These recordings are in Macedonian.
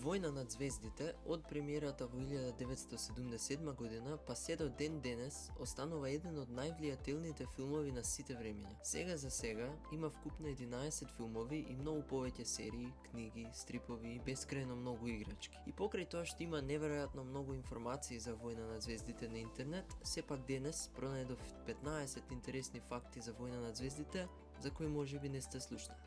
Војна над звездите од премиерата во 1977 година па се до ден денес останува еден од највлијателните филмови на сите времиња. Сега за сега има вкупно 11 филмови и многу повеќе серии, книги, стрипови и бескрајно многу играчки. И покрај тоа што има неверојатно многу информации за Војна над звездите на интернет, сепак денес пронајдов 15 интересни факти за Војна над звездите за кои можеби не сте слушнали.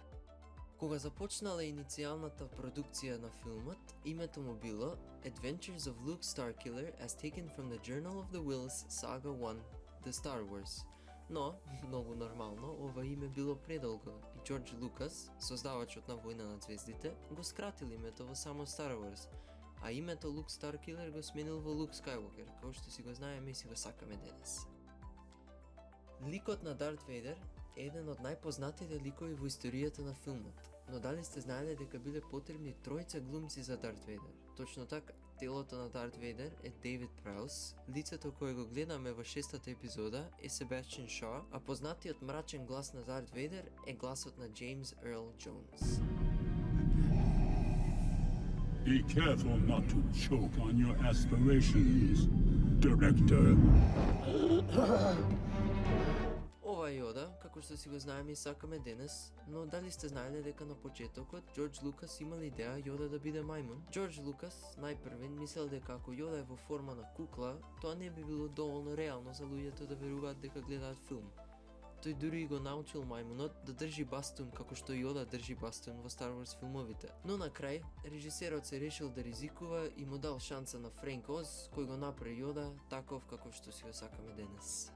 Кога започнала иницијалната продукција на филмот, името му било Adventures of Luke Starkiller as taken from the Journal of the Whills Saga 1, The Star Wars. Но, многу нормално, ова име било предолго и Џорџ Лукас, создавачот на Војна над звездите, го скратил името во само Star Wars, а името Luke Starkiller го сменил во Luke Skywalker, како што си го знаеме и си го сакаме денес. Ликот на Дарт Вейдер е еден од најпознатите ликови во историјата на филмот, но дали сте знаеле дека биле потребни тројца глумци за Дарт Вейдер? Точно така, телото на Дарт Вейдер е Дейвид Праус, лицето кое го гледаме во 6-та епизода е Себастијан Шоу, а познатиот мрачен глас на Дарт Вейдер е гласот на Джеймс Ерл Джонс. Be careful not to choke on your aspirations, Director. Ова е Јода, како што си го знаеме и сакаме денес, но дали сте знаеле дека на почетокот Џорџ Лукас имал идеја Јода да биде мајмун? Џорџ Лукас најпрвен мислел дека ако Јода е во форма на кукла, тоа не би било доволно реално за луѓето да веруваат дека гледаат филм. Тој дури и го научил мајмунот да држи бастун како што Јода држи бастун во Star Wars филмовите. Но на крај, режисерот се решил да ризикува и му дал шанса на Френк Оз, кој го направи Јода таков како што си го сакаме денес.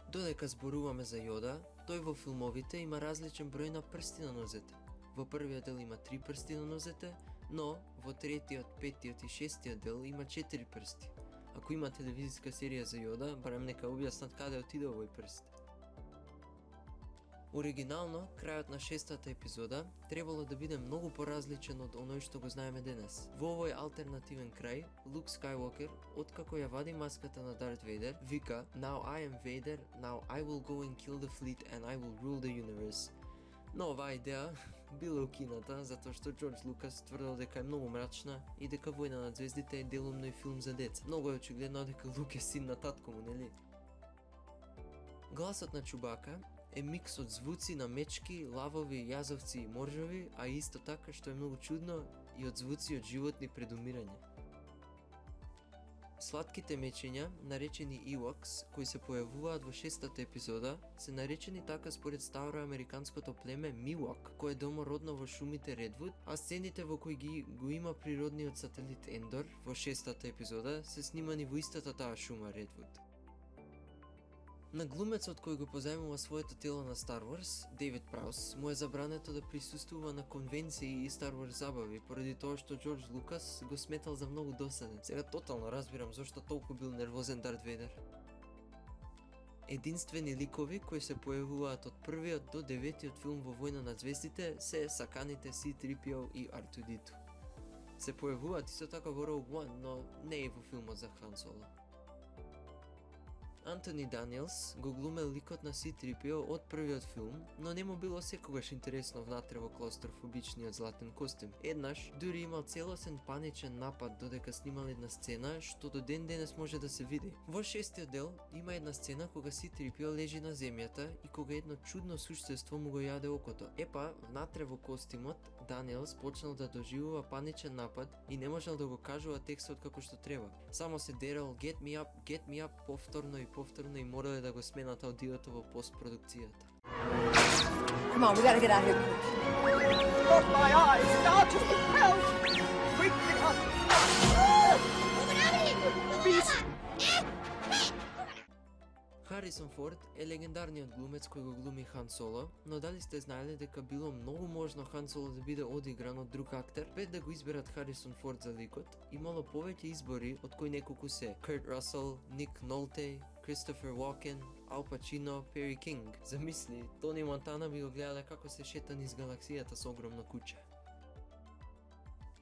Додека зборуваме за Јода, тој во филмовите има различен број на прсти на нозете. Во првиот дел има 3 прсти на нозете, но во третиот, петтиот и шестиот дел има 4 прсти. Ако има телевизиска серија за Јода, барем нека објаснат каде отиде овој прст. Оригинално, крајот на 6-та епизода требало да биде многу поразличен од оној што го знаеме денес. Во овој алтернативен крај, Лук Скайуокер, откако ја вади маската на Дарт Вейдер, вика "Now I am Vader, now I will go and kill the fleet and I will rule the universe." Но оваа идеја била укината затоа што Џорџ Лукас тврдел дека е многу мрачна и дека Војна над звездите е делумно и филм за деца. Многу е очигледно дека Лук е син на татко му, нели? Гласот на Чубака е микс од звуци на мечки, лавови, јазовци и моржови, а исто така што е многу чудно и од звуци од животни пред умирање. Слатките мечења, наречени Ewoks, кои се појавуваат во 6-та епизода, се наречени така според староамериканското племе Миwok, кое е домородно во шумите Редвуд, а сцените во кои го има природниот сателит Ендор во 6-та епизода се снимани во истата таа шума Редвуд. На глумецот кој го позајмува своето тело на Star Wars, Дейвид Праус, му е забрането да присуствува на конвенции и Star Wars забави, поради тоа што Џорџ Лукас го сметал за многу досаден. Сега тотално разбирам зошто толку бил нервозен Дарт Вейдер. Единствени ликови кои се појавуваат од првиот до 9-тиот филм во Војна над звездите се саканите C-3PO и R2-D2. Се појавуваат исто така во Rogue One, но не и во филмот за Хан Соло. Антони Даниелс го глумел ликот на C-3PO од првиот филм, но не му било секогаш интересно внатре во клаустрофобичниот златен костюм. Еднаш, дури имал целосен паничен напад додека снимал една сцена што до ден денес може да се види. Во 6-тиот дел има една сцена кога C-3PO лежи на земјата и кога едно чудно суштество му го јаде окото. Епа, внатре во костимот, Даниелс почнал да доживува паничен напад и не можел да го кажува текстот како што треба. Само се дерал get me up повторно и морале да го сменат аудиото во постпродукцијата. Come on, we gotta get out of here. Look, my eyes, Doctor, help! Wake me up! Beast! Харисон Форд е легендарниот глумец кој го глуми Хан Соло, но дали сте знаеле дека било многу можно Хан Соло да биде одигран од друг актер? Пред да го изберат Харисон Форд за ликот, имало повеќе избори од кои неколку се Курт Расел, Ник Нолте, Кристофер Уокен, Ал Пачино, Пери Кинг. Замисли, Тони Монтана би го гледале како се шета низ галаксијата со огромна куќа.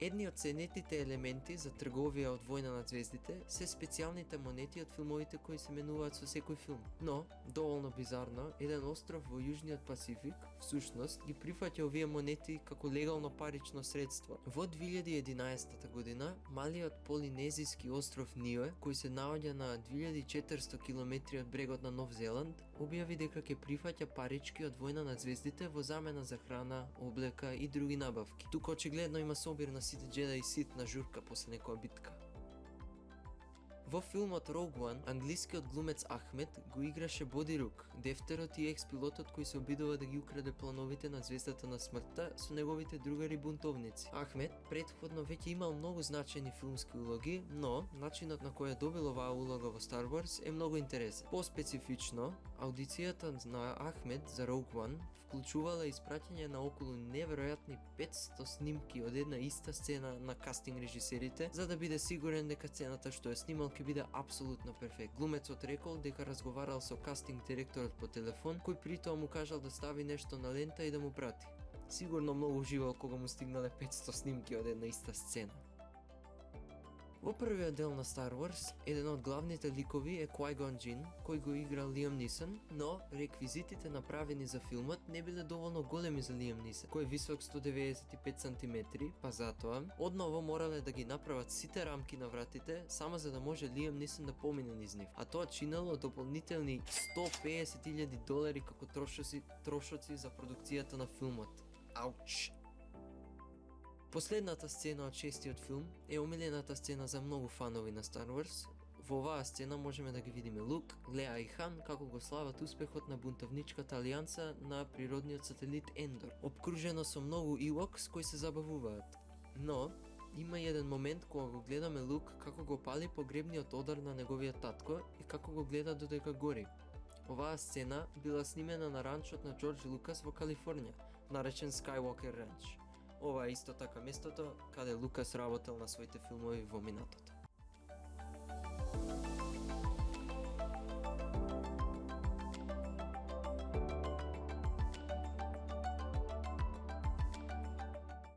Едни од ценетите елементи за трговија од Војна на звездите се специјалните монети од филмовите кои се менуваат со секој филм. Но, доволно бизарно, еден остров во Јужниот Пасифик, всушност, ги прифаќа овие монети како легално парично средство. Во 2011 година, малиот полинезиски остров Ниуе, кој се наоѓа на 2400 км од брегот на Нов Зеланд, објави дека ќе прифаќа парички од Војна на звездите во замена за храна, облека и други набавки. Тука очигледно има собир на сите Джедаи Сит на журка после некоја битка. Во филмот Rogue One, англискиот глумец Ахмед го играше Боди Рук, дефтерот и екс-пилотот кој се обидува да ги украде плановите на звездата на смртта со неговите другари бунтовници. Ахмед претходно веќе имал многу значајни филмски улоги, но начинот на кој е добил оваа улога во Star Wars е многу интересен. Поспецифично, аудицијата на Ахмед за Rogue One вклучувала испраќање на околу неверојатни 500 снимки од една иста сцена на кастинг режисерите, за да биде сигурен дека сцената што е снимал ќе биде апсолутно перфект. Глумецот рекол дека разговарал со кастинг директорот по телефон, кој притоа му кажал да стави нешто на лента и да му прати. Сигурно многу уживал кога му стигнале 500 снимки од една иста сцена. Во првиот дел на Star Wars, еден од главните ликови е Qui-Gon Jinn, кој го игра Лиам Нисон, но реквизитите направени за филмот не биле доволно големи за Лиам Нисон, кој е висок 195 см, па затоа одново морале да ги направат сите рамки на вратите само за да може Лиам Нисон да помине низ нив. А тоа чинело дополнителни $150,000 како трошоци за продукцијата на филмот. Ауч! Последната сцена од шестиот филм е омилената сцена за многу фанови на Star Wars. Во оваа сцена можеме да ги видиме Лук, Леа и Хан како го слават успехот на бунтовничката алијанса на природниот сателит Ендор, обкружено со многу Ewoks кои се забавуваат. Но, има еден момент кога го гледаме Лук како го пали погребниот одар на неговиот татко и како го гледа додека гори. Оваа сцена била снимена на ранчот на Џорџ Лукас во Калифорнија, наречен Skywalker Ranch. Ова е исто така местото каде Лукас работел на своите филмови во минатото.